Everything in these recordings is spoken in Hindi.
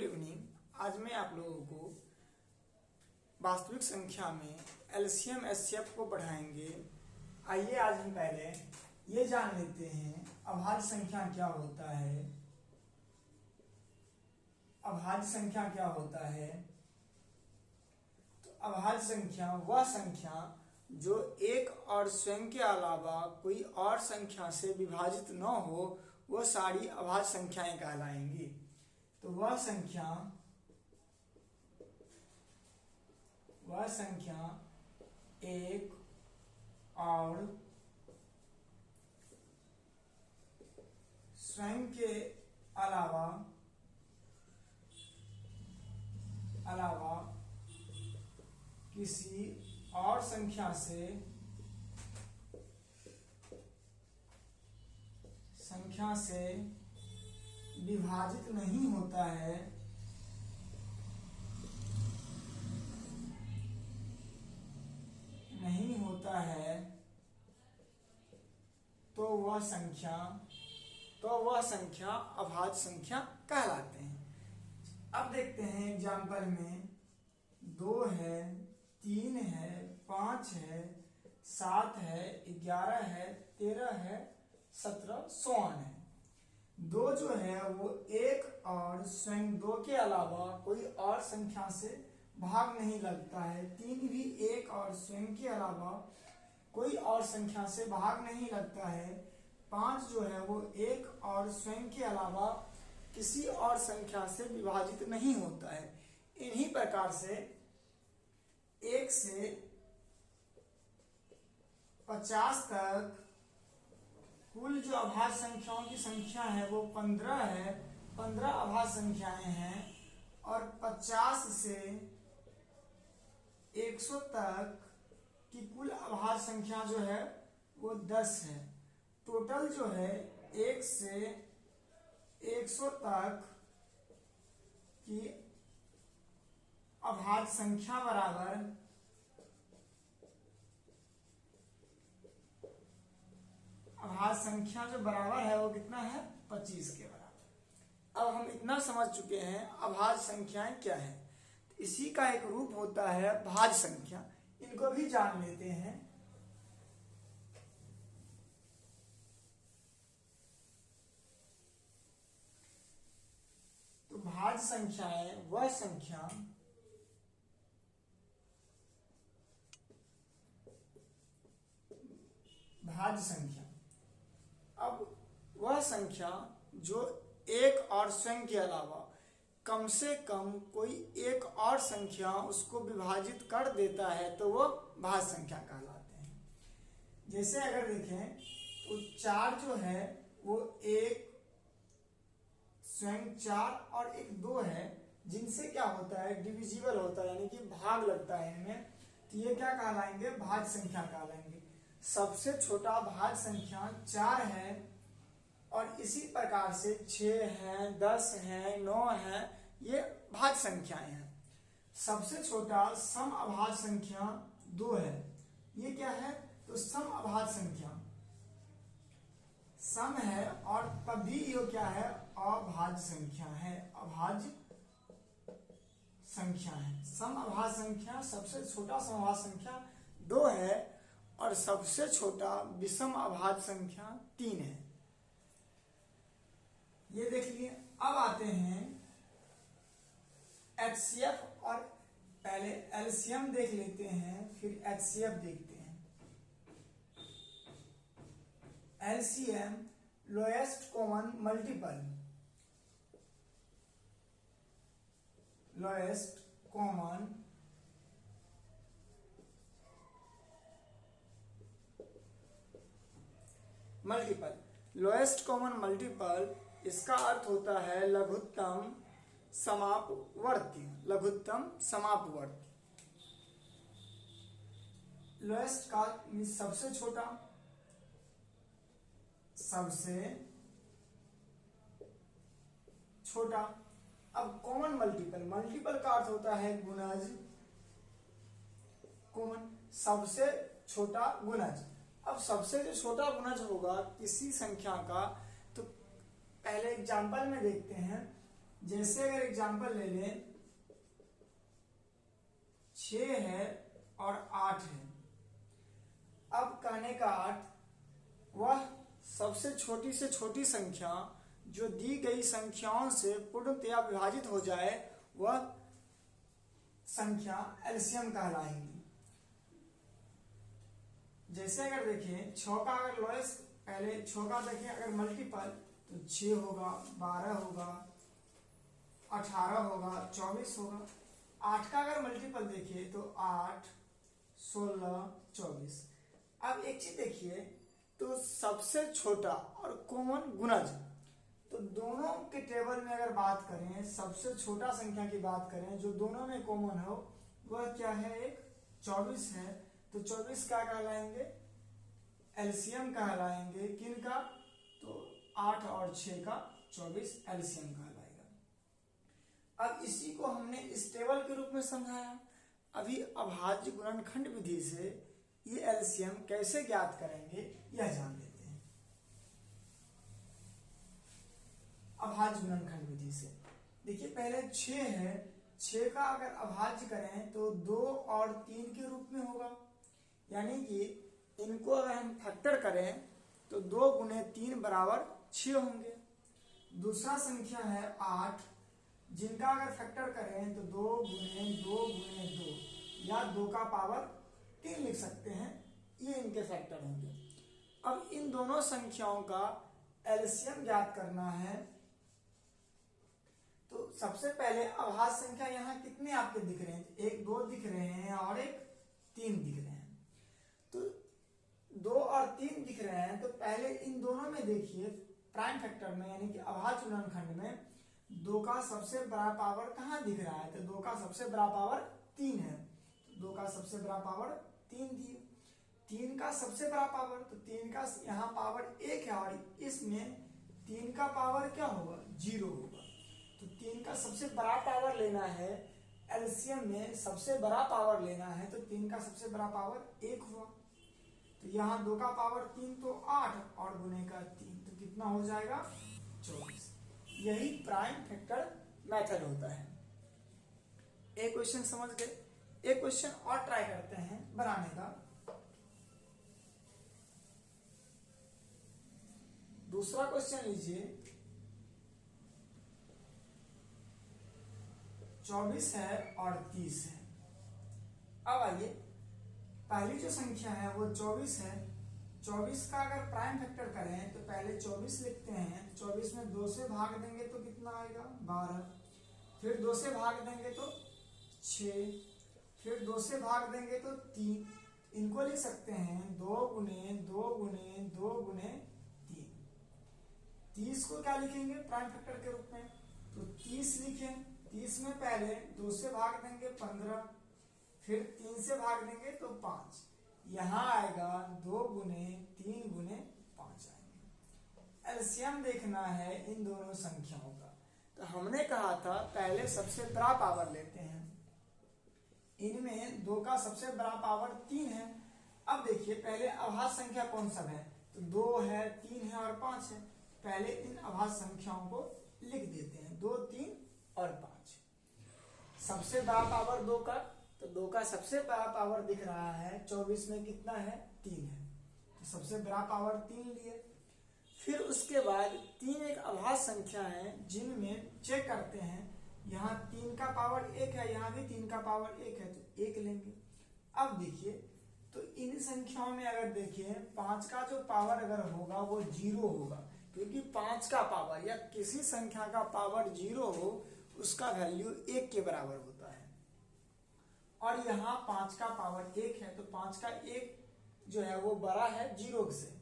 Good evening. आज मैं आप लोगों को वास्तविक संख्या में एलसीएम एचसीएफ को पढ़ाएंगे। आइए आज हम पहले ये जान लेते हैं अभाज्य संख्या क्या होता है। अभाज्य संख्या क्या होता है? तो अभाज्य संख्या वह संख्या जो एक और स्वयं के अलावा कोई और संख्या से विभाजित न हो, वह सारी अभाज्य संख्याएं कहलाएंगी। तो वह संख्या एक और स्वयं के अलावा किसी और संख्या से विभाजित नहीं होता है, तो वह संख्या अभाज्य संख्या कहलाते हैं। अब देखते हैं एग्जाम्पल में 2 है, 3 है, 5 है, 7 है, 11 है, 13 है, 17 सोन है। 2 जो है वो एक और स्वयं 2 के अलावा कोई और संख्या से भाग नहीं लगता है। 3 भी एक और स्वयं के अलावा कोई और संख्या से भाग नहीं लगता है। 5 जो है वो एक और स्वयं के अलावा किसी और संख्या से विभाजित नहीं होता है। इन्हीं प्रकार से 1 से 50 तक कुल जो अभाज्य संख्याओं की संख्या है वो 15 है। 15 अभाज्य संख्याएं हैं और 50 से 100 तक की कुल अभाज्य संख्या जो है वो 10 है। टोटल जो है 1 से 100 तक की अभाज्य संख्या बराबर अभाज्य संख्या जो बराबर है वो कितना है? 25 के बराबर। अब हम इतना समझ चुके हैं अभाज्य संख्याएं क्या है। इसी का एक रूप होता है भाज्य संख्या। इनको भी जान लेते हैं। तो भाज्य संख्याएं वह संख्या अब वह संख्या जो एक और स्वयं के अलावा कम से कम कोई एक और संख्या उसको विभाजित कर देता है, तो वो भाज्य संख्या कहलाते हैं। जैसे अगर देखें तो 4 जो है वो एक स्वयं 4 और एक 2 है, जिनसे क्या होता है? डिविजिबल होता है, यानी कि भाग लगता है इनमें। तो ये क्या कहलाएंगे? भाज्य संख्या कहलाएंगे। सबसे छोटा भाज्य संख्या 4 है और इसी प्रकार से 6 है, 10 है, 9 है, ये भाज्य संख्याएं हैं। सबसे छोटा सम अभाज्य संख्या 2 है। ये क्या है? तो सम अभाज्य संख्या सम है और तब भी ये क्या है? अभाज्य संख्या है। अभाज्य संख्या है। सम अभाज्य संख्या सबसे छोटा सम अभाज्य संख्या 2 है और सबसे छोटा विषम अभाज्य संख्या 3 है। ये देख लिए। अब आते हैं एचसीएफ, और पहले एलसीएम देख लेते हैं, फिर एचसीएफ देखते हैं। LCM lowest common multiple. Lowest common multiple. Lowest common multiple, इसका अर्थ होता है लघुत्तम समापवर्ती। लघुत्तम समापवर्ती। लोएस्ट का सबसे छोटा, अब कॉमन मल्टीपल। मल्टीपल का अर्थ होता है गुणज। कॉमन सबसे छोटा गुणज। अब सबसे जो छोटा गुणज होगा किसी संख्या का, तो पहले एग्जाम्पल में देखते हैं। जैसे अगर एग्जांपल ले लें 6 है और 8 है। अब कहने का अर्थ वह सबसे छोटी से छोटी संख्या जो दी गई संख्याओं से पूर्णतया विभाजित हो जाए वह संख्या एलसीएम कहलाएंगी। जैसे अगर देखें 6 का अगर लोएस्ट, पहले 6 का देखें अगर मल्टीपल तो 6 होगा, 12 होगा, 18 होगा, 24 होगा। 8 का अगर मल्टीपल देखिए तो 8, 16, 24। अब एक चीज देखिए, तो सबसे छोटा और कॉमन गुणज, तो दोनों के टेबल में अगर बात करें, सबसे छोटा संख्या की बात करें जो दोनों में कॉमन हो वह क्या है, एक 24 है। तो 24 क्या कहलाएंगे, एलसीएम कहलाएंगे। किन का, तो 8 और 6 का 24 एलसीएम कहलाएगा। अब इसी को हमने इस टेबल के रूप में समझाया। अभी अभाज्य गुणनखंड विधि से ये एलसीएम कैसे ज्ञात करेंगे यह जान लेते हैं। अभाज्य गुणनखंड विधि से देखिए, पहले 6 है, 6 का अगर अभाज्य करें तो 2 और 3 के रूप में होगा, यानी कि इनको अगर हम फैक्टर करें तो 2 गुने 3 बराबर 6 होंगे। दूसरा संख्या है 8, जिनका अगर फैक्टर करें तो 2 गुने 2 गुने 2 या 2 का पावर 3 लिख सकते हैं, ये इनके फैक्टर होंगे। अब इन दोनों संख्याओं का एलसीएम ज्ञात करना है। तो सबसे पहले अभाज्य संख्या यहाँ कितने आपके दिख रहे हैं, 1 2 दिख रहे हैं और एक 3 दिख रहे हैं। तो 2 और 3 दिख रहे हैं, तो पहले इन दोनों में देखिए प्राइम फैक्टर में, यानी कि अभाज्य गुणनखंड में 2 का सबसे बड़ा पावर कहाँ दिख रहा है, तो 2 का सबसे बड़ा पावर 3 है। तो 2 का सबसे बड़ा पावर 3 दिए। 3 का सबसे बड़ा पावर, तो 3 का यहाँ पावर 1 है और इसमें 3 का पावर क्या होगा, 0 होगा। तो 3 का सबसे बड़ा पावर लेना है, एलसीएम में सबसे बड़ा पावर लेना है, तो 3 का सबसे बड़ा पावर 1 हुआ। तो यहाँ 2 का पावर 3 तो 8 और गुने का 3, तो कितना हो जाएगा, 24। यही प्राइम फैक्टर मेथड होता है। एक क्वेश्चन समझ गए। एक क्वेश्चन और ट्राई करते हैं बनाने का। दूसरा क्वेश्चन लीजिए, 24 है और 30 है। अब आइए, पहली जो संख्या है वो 24 है। 24 का अगर प्राइम फैक्टर करें तो पहले 24 लिखते हैं। 24 में 2 से भाग देंगे तो कितना आएगा, 12। फिर 2 से भाग देंगे तो 6, फिर 2 से भाग देंगे तो 3। इनको लिख सकते हैं 2 गुने 2 गुने 2 गुने 3। 30 को क्या लिखेंगे, प्राइम फैक्टर के रूप में, तो 30 लिखें। 30 में पहले 2 से भाग देंगे 15, फिर 3 से भाग देंगे तो 5। यहाँ आएगा 2 गुने 3 गुने 5 आएंगे। एलसीएम देखना है इन दोनों संख्याओं का। तो हमने कहा था पहले सबसे बड़ा पावर लेते हैं। इनमें 2 का सबसे बड़ा पावर 3 है। अब देखिए पहले अभाज्य संख्या कौन सा है, तो 2 है, 3 है और 5 है। पहले इन अभाज्य संख्याओं को लिख देते हैं, 2 3 और 5। सबसे बड़ा पावर 2 का, तो 2 का सबसे बड़ा पावर दिख रहा है 24 में कितना है, 3 है। तो सबसे बड़ा पावर 3 लिए। फिर उसके बाद 3 एक अभाज्य संख्या है जिनमें चेक करते हैं, यहाँ 3 का पावर 1 है, यहाँ भी 3 का पावर 1 है, तो 1 लेंगे। अब देखिए, तो इन संख्याओं में अगर देखिए 5 का जो पावर अगर होगा वो 0 होगा, क्योंकि 5 का पावर या किसी संख्या का पावर 0 हो उसका वैल्यू 1 के बराबर होता है। और यहाँ 5 का पावर 1 है, तो 5 का 1 जो है वो बड़ा है 0 से,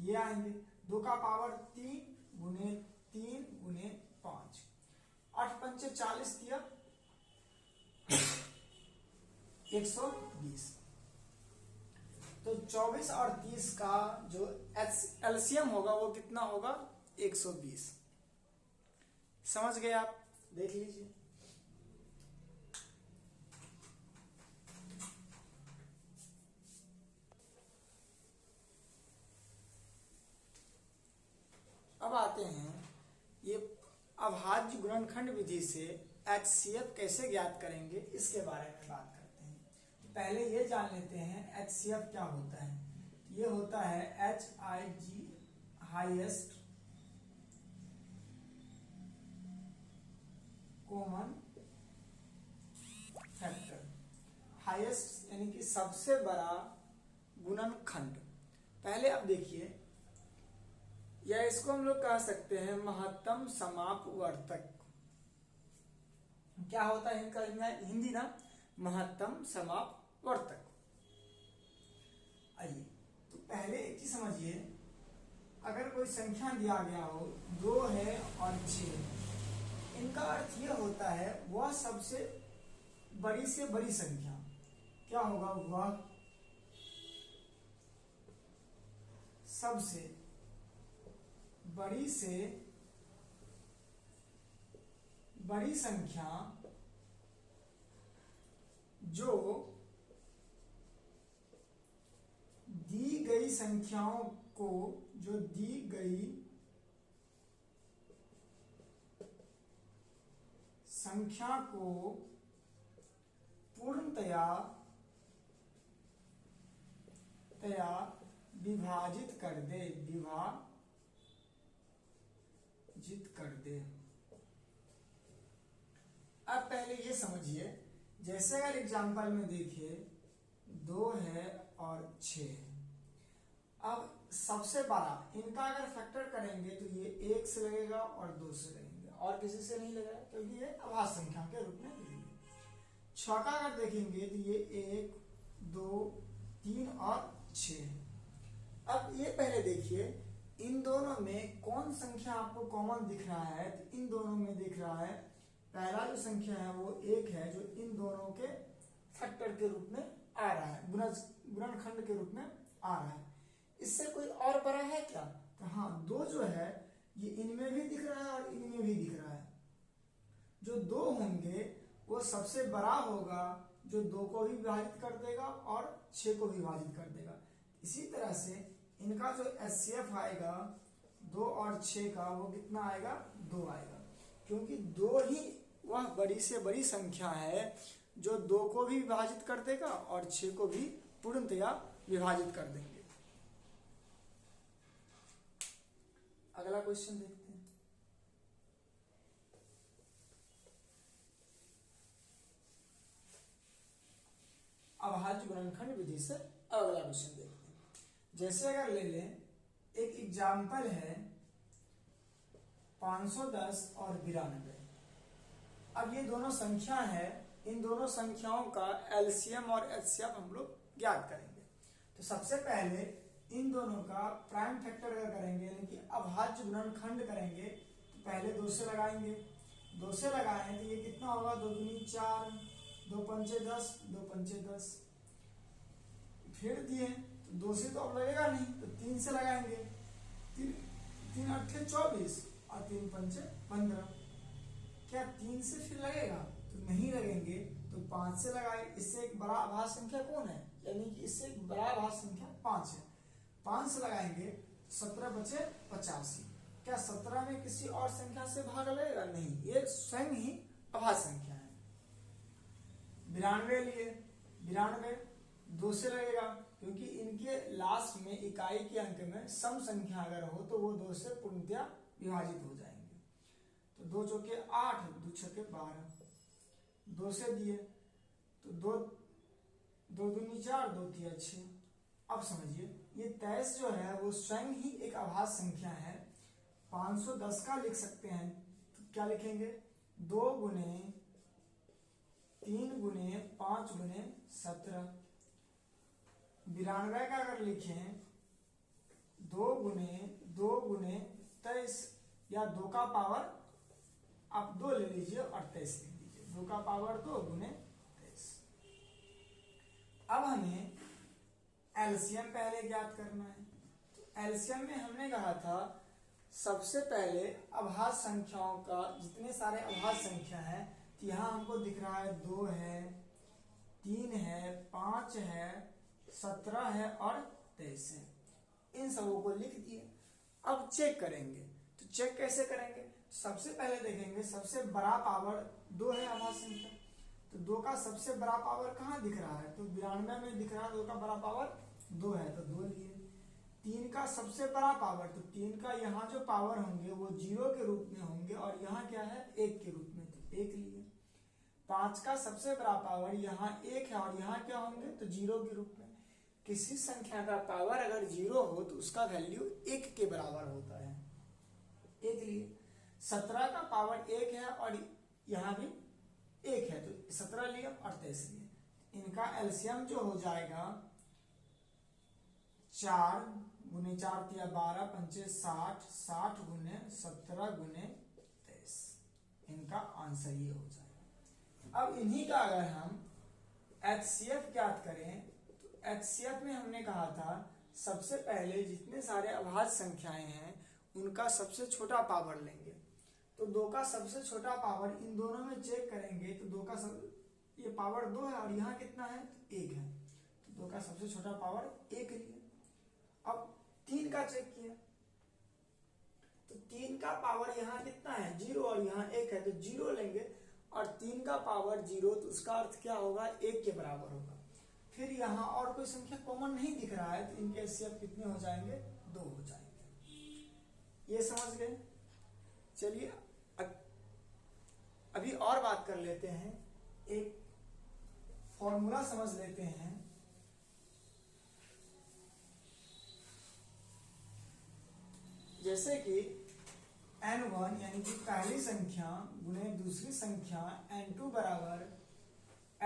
ये आएंगे। 2 का पावर 3 गुने 3 गुने 5, 8 पंचे 40 दिया 120। तो 24 और 30 का जो एलसीएम होगा वो कितना होगा, 120। समझ गए आप, देख लीजिए। अब आते हैं ये अभाज्य गुणनखंड विधि से HCF कैसे ज्ञात करेंगे इसके बारे में बात करते हैं। तो पहले ये जान लेते हैं HCF क्या होता है। ये होता है HIG highest common factor, highest यानी कि सबसे बड़ा गुणनखंड। पहले अब देखिए, या इसको हम लोग कह सकते हैं महत्तम समापवर्तक। क्या होता है इनका हिंदी ना, महत्तम समापवर्तक। आइए तो पहले एक चीज समझिए, अगर कोई संख्या दिया गया हो 2 है और 6, इनका अर्थ यह होता है वह सबसे बड़ी से बड़ी संख्या। क्या होगा, वह सबसे बड़ी से बड़ी संख्या जो दी गई संख्याओं को, जो दी गई संख्या को पूर्णतया विभाजित कर दे, विभाजित कर दे। अब पहले ये समझिए, जैसे अगर एग्जांपल में देखिए 2 है और 6 है। अब सबसे बड़ा इनका अगर फैक्टर करेंगे तो ये 1 से लगेगा और 2 से लगेंगे, और किसी से नहीं लगेगा क्योंकि ये अभाज्य संख्या के रूप में लगेंगे। 6 का अगर देखेंगे तो ये 1, 2, 3 और 6। अब ये पहले देखिए इन दोनों में कौन संख्या आपको कॉमन दिख रहा है। तो इन दोनों में दिख रहा है पहला जो संख्या है वो 1 है, जो इन दोनों के फैक्टर के रूप में आ रहा है, गुणनखंड के रूप में आ रहा है। इससे कोई और बड़ा है क्या? तो हाँ, 2 जो है ये इनमें भी दिख रहा है और इनमें भी दिख रहा है। जो 2 होंगे वो सबसे बड़ा होगा, जो 2 को भी विभाजित कर देगा और 6 को भी विभाजित कर देगा। इसी तरह से इनका जो HCF आएगा 2 और 6 का, वो कितना आएगा, 2 आएगा, क्योंकि 2 ही वह बड़ी से बड़ी संख्या है जो 2 को भी विभाजित कर देगा और 6 को भी पूर्णतया विभाजित कर देंगे। अगला क्वेश्चन देखते हैं। अभाज्य गुणनखंड विधि से अगला क्वेश्चन देखते हैं। जैसे अगर ले लें, एक एग्जाम्पल है 510 और 92। अब ये दोनों संख्या है, इन दोनों संख्याओं का LCM और HCF हम लोग ज्ञात करेंगे। तो सबसे पहले इन दोनों का प्राइम फैक्टर अगर करेंगे, यानी कि अभाज्य गुणनखंड करेंगे, तो पहले 2 से लगाएंगे। 2 से लगाएं तो ये कितना होगा, 2 दूनी 4, 2 पंचे 10, 2 पंचे 10। फिर दिए तो 2 से तो अब लगेगा नहीं, तो 3 से लगाएंगे। 3 अट्ठे 24 और 3 पंचे 15। क्या 3 से फिर लगेगा? तो नहीं लगेंगे, तो 5 से लगाए। इससे एक बड़ा अभाज्य संख्या कौन है, यानी कि इससे एक बड़ा अभाज्य संख्या 5 है। 5 से लगाएंगे 17 बचे 85। क्या 17 में किसी और संख्या से भाग लगेगा? नहीं, ये स्वयं ही अभाज्य संख्या है। 92 लिए, 92 2 से लगेगा, क्योंकि इनके लास्ट में इकाई के अंक में सम संख्या अगर हो तो वो 2 से पूर्णतया विभाजित हो जाएंगे। तो 2 चौके 8, 2 छक्के 12। 2 से दिए तो 2 दूनी 4, 2 तिया 6। अब समझिए, ये 23 जो है वो स्वयं ही एक अभाज्य संख्या है। 510 का लिख सकते हैं, तो क्या लिखेंगे, 2 गुने 3 गुने 5 गुने 17। 92 का अगर लिखें 2 गुने 23, या 2 का पावर आप 2 ले लीजिए और 23 लिख दीजिए। 2 का पावर 2 गुने 23। अब हमें LCM पहले ज्ञात करना है। तो LCM में हमने कहा था सबसे पहले अभाज्य संख्याओं का, जितने सारे अभाज्य संख्या है, तो यहाँ हमको दिख रहा है 2 है, 3 है, 5 है, 17 है और 23 है। इन सबों को लिख दिए। अब चेक करेंगे, तो चेक कैसे करेंगे? सबसे पहले देखेंगे सबसे बड़ा पावर 2 है अभाज्य संख्या, तो 2 का सबसे बड़ा पावर कहाँ दिख रहा है, तो 92 में दिख रहा है 2 का बड़ा पावर 2 है तो 2 लिए। 3 का सबसे बड़ा पावर, तो 3 का यहाँ जो पावर होंगे वो 0 के रूप में होंगे और यहाँ क्या है 1 के रूप में, तो 1 लिए। 5 का सबसे बड़ा पावर यहाँ 1 है और यहाँ क्या होंगे तो 0 के रूप में। किसी संख्या का पावर अगर 0 हो तो उसका वैल्यू 1 के बराबर होता है, 1 लिए। 17 का पावर 1 है और यहाँ भी 1 है तो 17 लिए और 23 लिए। इनका एलसीएम जो हो जाएगा 4 गुने 4 तिया 12 पंचे 60, 60 गुने 17 गुने 23, इनका आंसर ये हो जाएगा। अब इन्हीं का अगर हम HCF ज्ञात करें तो HCF में हमने कहा था सबसे पहले जितने सारे अभाज्य संख्याएं हैं उनका सबसे छोटा पावर लेंगे, तो 2 का सबसे छोटा पावर इन दोनों में चेक करेंगे तो 2 का ये पावर 2 है और यहाँ कितना है तो 1 है, तो 2 का सबसे छोटा पावर 1 लिए। अब 3 का चेक किया तो 3 का पावर यहाँ कितना है 0 और यहाँ 1 है तो 0 लेंगे और 3 का पावर 0 तो उसका अर्थ क्या होगा 1 के बराबर होगा। फिर यहाँ और कोई संख्या कॉमन नहीं दिख रहा है तो इनके एचसीएफ कितने हो जाएंगे 2 हो जाएंगे। ये समझ गए। चलिए अभी और बात कर लेते हैं, एक फॉर्मूला समझ लेते हैं। जैसे कि n1 यानी कि पहली संख्या गुने दूसरी संख्या n2 बराबर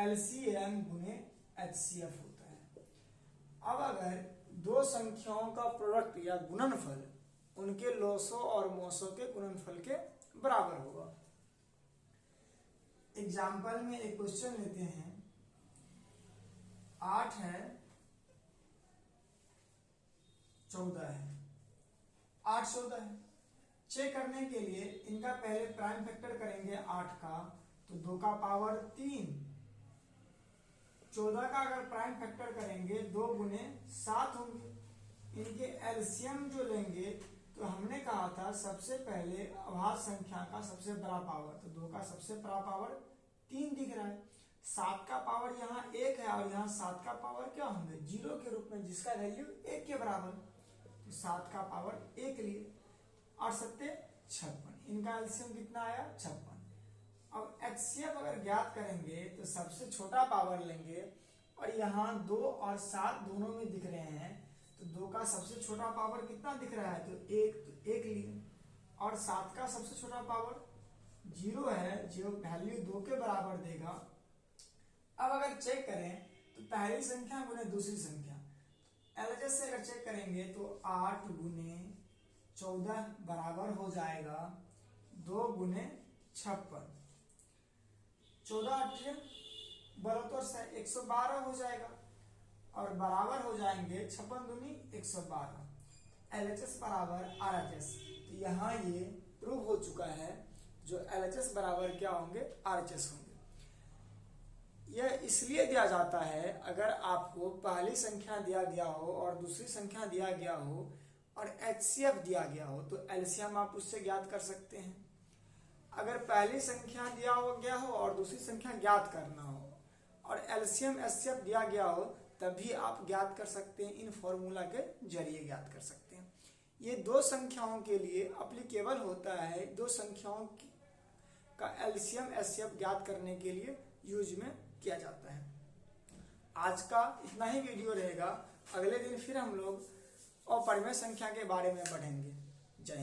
LCM गुने HCF होता है। अब अगर दो संख्याओं का प्रोडक्ट या गुणनफल उनके लॉसों और मोसों के गुणनफल के बराबर होगा। एग्जाम्पल में एक क्वेश्चन लेते हैं, 8 है 14 है, 8 14 है। चेक करने के लिए इनका पहले प्राइम फैक्टर करेंगे 8 का तो 2 का पावर 3, 14 का अगर प्राइम फैक्टर करेंगे 2 गुने 7 होंगे। इनके एलसीएम जो लेंगे तो हमने कहा था सबसे पहले अभाज्य संख्या का सबसे बड़ा पावर, तो 2 का सबसे बड़ा पावर 3 दिख रहा है, 7 का पावर यहाँ 1 है और यहाँ 7 का पावर क्या होंगे 0 के रूप में जिसका वैल्यू 1 के बराबर, तो 7 का पावर 1 लिए और 7 56, इनका एलसीएम कितना आया 56। अब HCF अगर ज्ञात करेंगे तो सबसे छोटा पावर लेंगे और यहाँ 2 और 7 दोनों में दिख रहे हैं तो 2 का सबसे छोटा पावर कितना दिख रहा है तो 1 लिए और 7 का सबसे छोटा पावर 0 है जो वैल्यू 2 के बराबर देगा। अब अगर चेक करें तो पहली संख्या गुने दूसरी संख्या एलएचएस से अगर चेक करेंगे तो 8 गुने 14 बराबर हो जाएगा 2 गुने 56, 14 8 बलौतर से 112 हो जाएगा और बराबर हो जाएंगे 56 दूनी 112, एलएचएस बराबर आरएचएस। तो यहाँ ये प्रूव हो चुका है जो एलएचएस बराबर क्या होंगे आरएचएस होंगे। यह इसलिए दिया जाता है अगर आपको पहली संख्या दिया गया हो और दूसरी संख्या दिया गया हो और HCF दिया गया हो तो एलसीएम आप उससे ज्ञात कर सकते हैं। अगर पहली संख्या दिया गया हो और दूसरी संख्या ज्ञात करना हो और एलसीएम HCF दिया गया हो तभी आप ज्ञात कर सकते हैं, इन फॉर्मूला के जरिए ज्ञात कर सकते हैं। ये दो संख्याओं के लिए अप्लीकेबल होता है, दो संख्याओं का एलसीएम HCF ज्ञात करने के लिए यूज में किया जाता है। आज का इतना ही वीडियो रहेगा, अगले दिन फिर हम लोग अपरिमेय संख्या के बारे में पढ़ेंगे।